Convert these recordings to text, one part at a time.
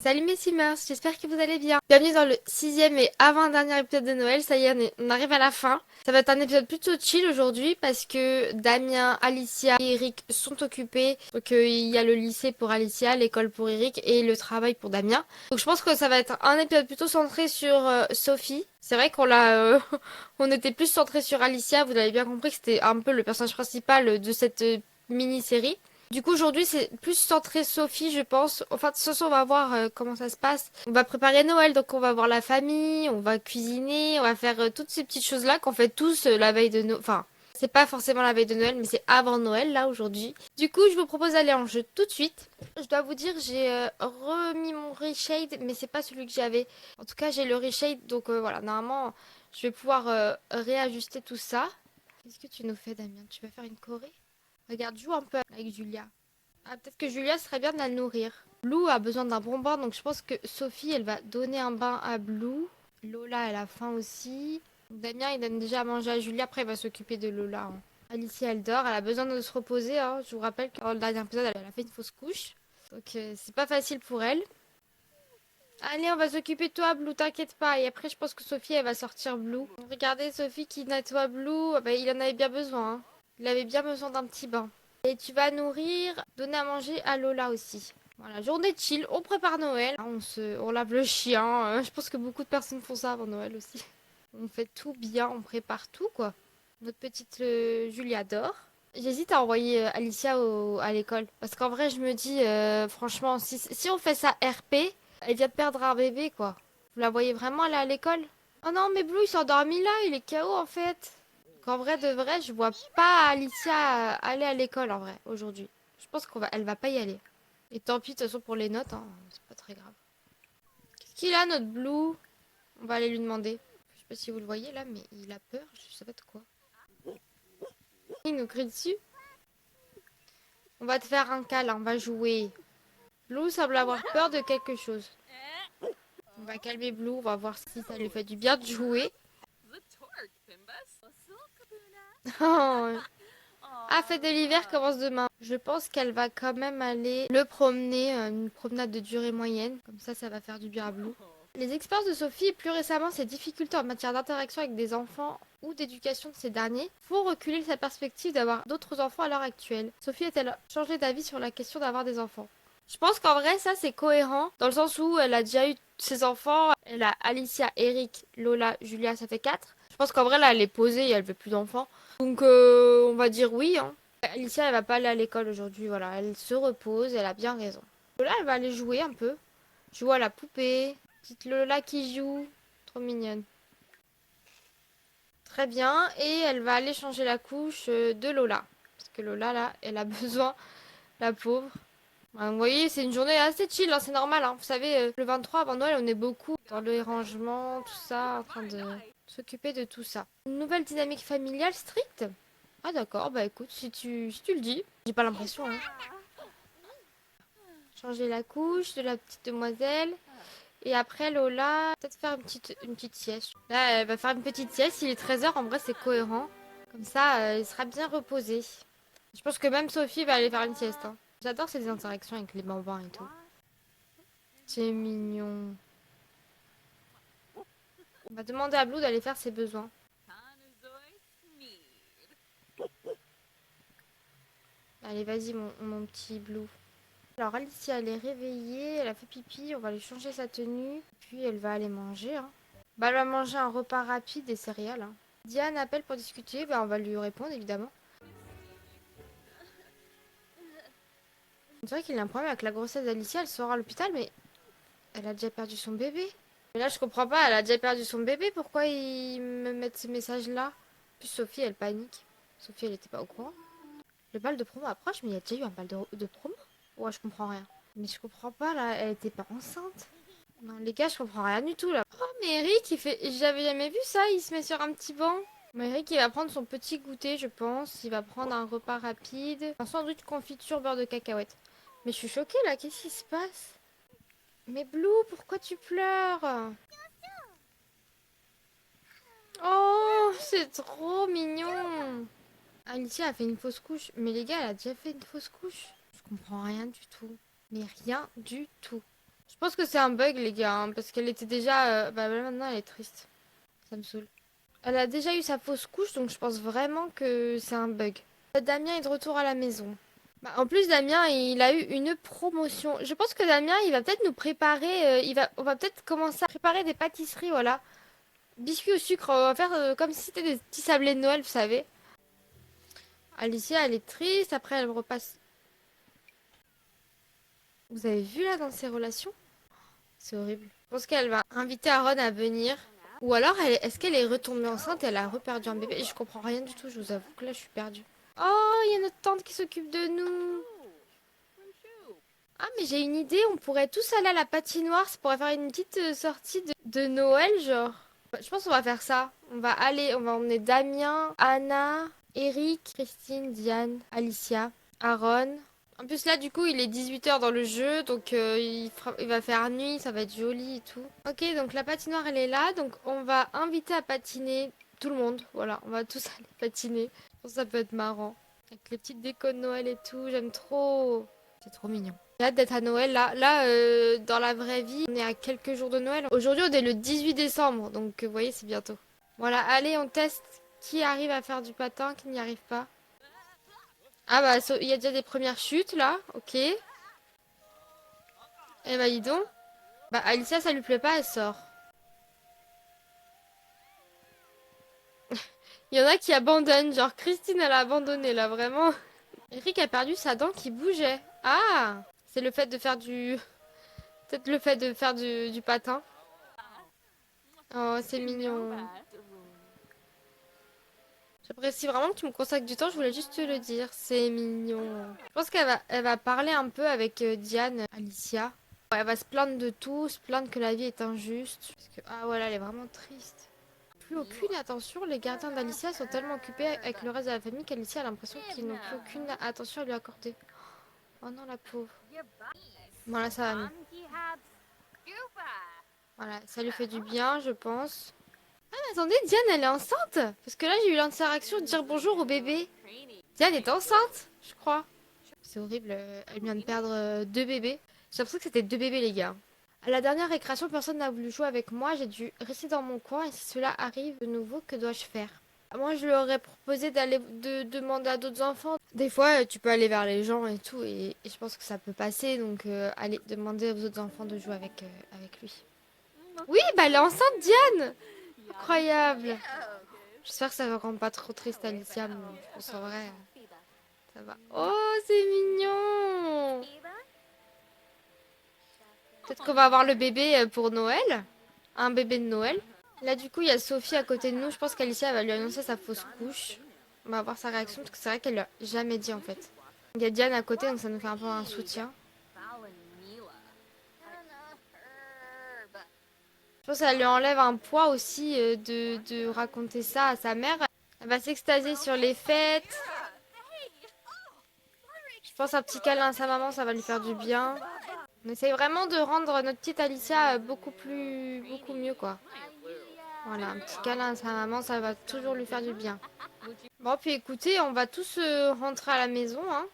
Salut mes Simmers, j'espère que vous allez bien. Bienvenue dans le sixième et avant-dernier épisode de Noël. Ça y est, on arrive à la fin. Ça va être un épisode plutôt chill aujourd'hui parce que Damien, Alicia et Eric sont occupés. Donc il y a le lycée pour Alicia, l'école pour Eric et le travail pour Damien. Donc je pense que ça va être un épisode plutôt centré sur Sophie. C'est vrai qu'on on était plus centré sur Alicia. Vous avez bien compris que c'était un peu le personnage principal de cette mini-série. Du coup, aujourd'hui, c'est plus centré Sophie, je pense. Enfin, ce soir, on va voir comment ça se passe. On va préparer Noël, donc on va voir la famille, on va cuisiner, on va faire toutes ces petites choses-là qu'on fait tous la veille de Noël. Enfin, c'est pas forcément la veille de Noël, mais c'est avant Noël, là, aujourd'hui. Du coup, je vous propose d'aller en jeu tout de suite. Je dois vous dire, j'ai remis mon reshade, mais c'est pas celui que j'avais. En tout cas, j'ai le reshade, donc voilà, normalement, je vais pouvoir réajuster tout ça. Qu'est-ce que tu nous fais, Damien? Tu vas faire une choré? Regarde, joue un peu avec Julia. Ah, peut-être que Julia serait bien de la nourrir. Blue a besoin d'un bon bain, donc je pense que Sophie, elle va donner un bain à Blue. Lola, elle a faim aussi. Damien, il donne déjà à manger à Julia, après il va s'occuper de Lola, hein. Alicia, elle dort, elle a besoin de se reposer, hein. Je vous rappelle que dans le dernier épisode, elle a fait une fausse couche. Donc c'est pas facile pour elle. Allez, on va s'occuper de toi, Blue, t'inquiète pas. Et après, je pense que Sophie, elle va sortir Blue. Regardez Sophie qui nettoie Blue. Ah bah, il en avait bien besoin, hein. Il avait bien besoin d'un petit bain. Et tu vas nourrir, donner à manger à Lola aussi. Voilà, journée chill, on prépare Noël. On lave le chien. Je pense que beaucoup de personnes font ça avant Noël aussi. On fait tout bien, on prépare tout, quoi. Notre petite Julia dort. J'hésite à envoyer Alicia à l'école. Parce qu'en vrai, je me dis, franchement, si on fait ça RP, elle vient de perdre un bébé, quoi. Vous la voyez vraiment aller à l'école? Oh non, mais Blue, il s'est endormi là, il est KO en fait. Qu'en vrai de vrai, je vois pas Alicia aller à l'école en vrai, aujourd'hui. Je pense elle va pas y aller. Et tant pis, de toute façon, pour les notes, hein, c'est pas très grave. Qu'est-ce qu'il a, notre Blue? On va aller lui demander. Je sais pas si vous le voyez là, mais il a peur, je sais pas de quoi. Il nous crie dessus. On va te faire un câlin, on va jouer. Blue semble avoir peur de quelque chose. On va calmer Blue, on va voir si ça lui fait du bien de jouer. Oh. Ah, fête de l'hiver commence demain. Je pense qu'elle va quand même aller le promener, une promenade de durée moyenne. Comme ça va faire du bien à Blue. Les expériences de Sophie et plus récemment ses difficultés en matière d'interaction avec des enfants ou d'éducation de ces derniers font reculer sa perspective d'avoir d'autres enfants à l'heure actuelle. Sophie a-t-elle changé d'avis sur la question d'avoir des enfants? Je pense qu'en vrai, ça c'est cohérent dans le sens où elle a déjà eu ses enfants. Elle a Alicia, Eric, Lola, Julia, ça fait 4. Je pense qu'en vrai, là, elle est posée et elle veut plus d'enfants. Donc, on va dire oui, hein. Alicia, elle va pas aller à l'école aujourd'hui, voilà. Elle se repose, elle a bien raison. Lola, elle va aller jouer un peu. Jouer à la poupée. Petite Lola qui joue. Trop mignonne. Très bien. Et elle va aller changer la couche de Lola. Parce que Lola, là, elle a besoin, la pauvre. Vous voyez, c'est une journée assez chill, hein, c'est normal, hein. Vous savez, le 23 avant Noël, on est beaucoup dans le rangement, tout ça, en train de s'occuper de tout ça. Une nouvelle dynamique familiale stricte? Ah d'accord, bah écoute, si tu le dis, j'ai pas l'impression, hein. Changer la couche de la petite demoiselle. Et après, Lola, peut-être faire une petite sieste. Là, elle va faire une petite sieste, il est 13h, en vrai, c'est cohérent. Comme ça, elle sera bien reposée. Je pense que même Sophie va aller faire une sieste, hein. J'adore ces interactions avec les bambins et tout. C'est mignon. On va demander à Blue d'aller faire ses besoins. Allez, vas-y, mon petit Blue. Alors, Alicia, elle est réveillée, elle a fait pipi, on va lui changer sa tenue. Puis, elle va aller manger, hein. Bah, elle va manger un repas rapide et céréales, hein. Diane appelle pour discuter, bah, on va lui répondre, évidemment. C'est vrai qu'il y a un problème avec la grossesse d'Alicia, elle sera à l'hôpital, mais elle a déjà perdu son bébé. Mais là, je comprends pas, elle a déjà perdu son bébé, pourquoi ils me mettent ce message-là? Puis Sophie, elle panique. Sophie, elle était pas au courant. Le bal de promo approche, mais il y a déjà eu un bal de promo? Ouais, je comprends rien. Mais je comprends pas, là, elle était pas enceinte. Non, les gars, je comprends rien du tout, là. Oh, mais Eric, il fait... J'avais jamais vu ça, il se met sur un petit banc. Mais Eric, il va prendre son petit goûter, je pense. Il va prendre un repas rapide. Un sandwich confiture beurre de cacahuète. Mais je suis choquée, là, qu'est-ce qui se passe? Mais Blue, pourquoi tu pleures? Oh, c'est trop mignon. Alicia a fait une fausse couche. Mais les gars, elle a déjà fait une fausse couche. Je comprends rien du tout. Mais rien du tout. Je pense que c'est un bug, les gars, hein, parce qu'elle était déjà... Bah là, maintenant, elle est triste. Ça me saoule. Elle a déjà eu sa fausse couche, donc je pense vraiment que c'est un bug. Damien est de retour à la maison. Bah, en plus, Damien, il a eu une promotion. Je pense que Damien, il va peut-être nous préparer... on va peut-être commencer à préparer des pâtisseries, voilà. Biscuits au sucre, on va faire comme si c'était des petits sablés de Noël, vous savez. Alicia, elle est triste, après elle repasse... Vous avez vu là dans ses relations? C'est horrible. Je pense qu'elle va inviter Aaron à venir. Ou alors, est-ce qu'elle est retombée enceinte et elle a reperdu un bébé? Je comprends rien du tout, je vous avoue que là, je suis perdue. Oh, il y a notre tante qui s'occupe de nous. Ah, mais j'ai une idée, on pourrait tous aller à la patinoire. Ça pourrait faire une petite sortie de Noël, genre. Bah, je pense qu'on va faire ça. On va emmener Damien, Anna, Eric, Christine, Diane, Alicia, Aaron. En plus là du coup il est 18 h dans le jeu donc il va faire nuit, ça va être joli et tout. Ok, donc la patinoire elle est là, donc on va inviter à patiner tout le monde. Voilà, on va tous aller patiner. Je pense que ça peut être marrant. Avec les petites décos de Noël et tout, j'aime trop. C'est trop mignon. J'ai hâte d'être à Noël. Dans la vraie vie, on est à quelques jours de Noël. Aujourd'hui on est le 18 décembre, donc vous voyez c'est bientôt. Voilà, allez on teste qui arrive à faire du patin, qui n'y arrive pas. Ah bah, il y a déjà des premières chutes là, ok. Eh bah, dis donc. Bah, Alicia, ça lui plaît pas, elle sort. Il y en a qui abandonnent, genre Christine, elle a abandonné là, vraiment. Eric a perdu sa dent qui bougeait. Ah, c'est le fait de faire du... Peut-être le fait de faire du patin. Oh, c'est mignon. J'apprécie vraiment que tu me consacres du temps, je voulais juste te le dire. C'est mignon. Je pense elle va parler un peu avec Diane, Alicia. Ouais, elle va se plaindre de tout, se plaindre que la vie est injuste. Parce que, ah voilà, elle est vraiment triste. Plus aucune attention, les gardiens d'Alicia sont tellement occupés avec le reste de la famille qu'Alicia a l'impression qu'ils n'ont plus aucune attention à lui accorder. Oh non, la pauvre. Voilà, ça va mieux. Voilà, ça lui fait du bien, je pense. Ah, mais attendez, Diane, elle est enceinte? Parce que là, j'ai eu l'interaction de dire bonjour au bébé. Diane est enceinte, je crois. C'est horrible, elle vient de perdre deux bébés. J'ai l'impression que c'était deux bébés, les gars. À la dernière récréation, personne n'a voulu jouer avec moi. J'ai dû rester dans mon coin. Et si cela arrive de nouveau, que dois-je faire? Moi, je leur ai proposé de demander à d'autres enfants. Des fois, tu peux aller vers les gens et tout. Et je pense que ça peut passer. Donc, allez demander aux autres enfants de jouer avec lui. Oui, bah elle est enceinte, Diane! Incroyable! J'espère que ça ne rend pas trop triste Alicia, mais je pense en vrai, ça va. Oh, c'est mignon! Peut-être qu'on va avoir le bébé pour Noël. Un bébé de Noël. Là, du coup, il y a Sophie à côté de nous. Je pense qu'Alicia va lui annoncer sa fausse couche. On va voir sa réaction parce que c'est vrai qu'elle l'a jamais dit en fait. Il y a Diane à côté, donc ça nous fait un peu un soutien. Je pense qu'elle lui enlève un poids aussi de raconter ça à sa mère. Elle va s'extasier sur les fêtes. Je pense un petit câlin à sa maman, ça va lui faire du bien. On essaye vraiment de rendre notre petite Alicia beaucoup mieux quoi. Voilà, un petit câlin à sa maman, ça va toujours lui faire du bien. Bon, puis écoutez, on va tous rentrer à la maison, hein.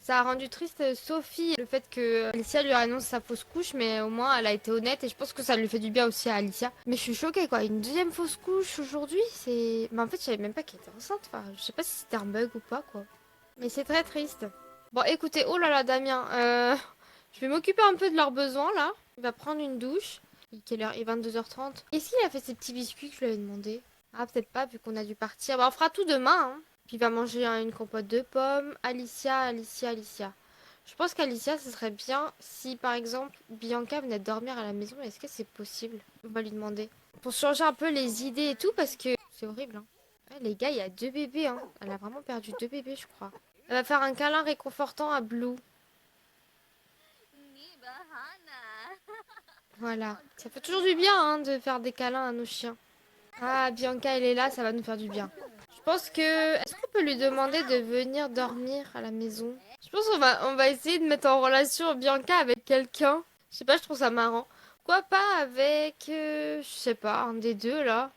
Ça a rendu triste Sophie, le fait que Alicia lui annonce sa fausse couche, mais au moins elle a été honnête et je pense que ça lui fait du bien aussi à Alicia. Mais je suis choquée quoi, une deuxième fausse couche aujourd'hui, c'est... Mais en fait, je savais même pas qu'elle était enceinte, enfin, je sais pas si c'était un bug ou pas quoi. Mais c'est très triste. Bon, écoutez, oh là là, Damien, je vais m'occuper un peu de leurs besoins là. Il va prendre une douche. Quelle heure? Il est 22h30. Est-ce qu'il a fait ses petits biscuits que je lui avais demandé? Ah, peut-être pas, vu qu'on a dû partir. Bah, on fera tout demain, hein. Puis il va manger une compote de pommes. Alicia. Je pense qu'Alicia, ce serait bien si, par exemple, Bianca venait de dormir à la maison. Est-ce que c'est possible? On va lui demander. Pour changer un peu les idées et tout, parce que c'est horrible, hein. Ouais, les gars, il y a deux bébés, hein. Elle a vraiment perdu deux bébés, je crois. Elle va faire un câlin réconfortant à Blue. Voilà. Ça fait toujours du bien, hein, de faire des câlins à nos chiens. Ah, Bianca, elle est là, ça va nous faire du bien. Je pense que... Est-ce qu'on peut lui demander de venir dormir à la maison? Je pense on va essayer de mettre en relation Bianca avec quelqu'un. Je sais pas, je trouve ça marrant. Quoi pas avec... je sais pas, un des deux, là.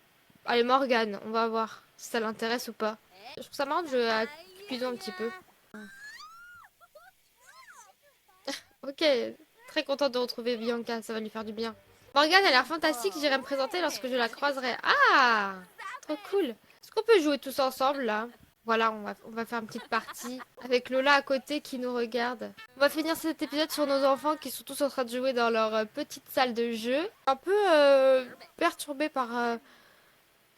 Allez, Morgane, on va voir si ça l'intéresse ou pas. Je trouve ça marrant de jouer à Cupidon un petit peu. Ok, très contente de retrouver Bianca, ça va lui faire du bien. Morgane a l'air fantastique, j'irai me présenter lorsque je la croiserai. Ah, trop cool. Est-ce qu'on peut jouer tous ensemble là? Voilà, on va faire une petite partie avec Lola à côté qui nous regarde. On va finir cet épisode sur nos enfants qui sont tous en train de jouer dans leur petite salle de jeu. Un peu perturbée par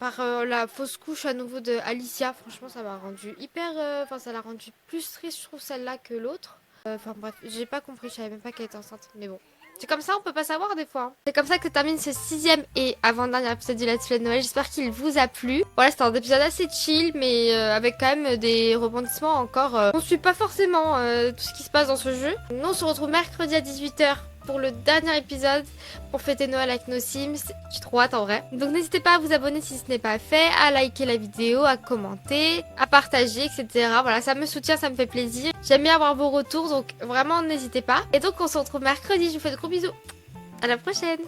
la fausse couche à nouveau de Alicia. Franchement, ça m'a rendu hyper... Enfin, ça l'a rendu plus triste, je trouve, celle-là que l'autre. Enfin bref, j'ai pas compris, je savais même pas qu'elle était enceinte. Mais bon. C'est comme ça, on peut pas savoir des fois. C'est comme ça que termine ce 6e et avant-dernier épisode du Let's Play de Noël. J'espère qu'il vous a plu. Voilà, c'était un épisode assez chill, mais avec quand même des rebondissements encore. On suit pas forcément tout ce qui se passe dans ce jeu. Nous, on se retrouve mercredi à 18h pour le dernier épisode pour fêter Noël avec nos Sims. J'ai trop hâte en vrai. Donc n'hésitez pas à vous abonner si ce n'est pas fait, à liker la vidéo, à commenter, à partager, etc. Voilà, ça me soutient, ça me fait plaisir. J'aime bien avoir vos retours, donc vraiment n'hésitez pas. Et donc on se retrouve mercredi, je vous fais de gros bisous. À la prochaine.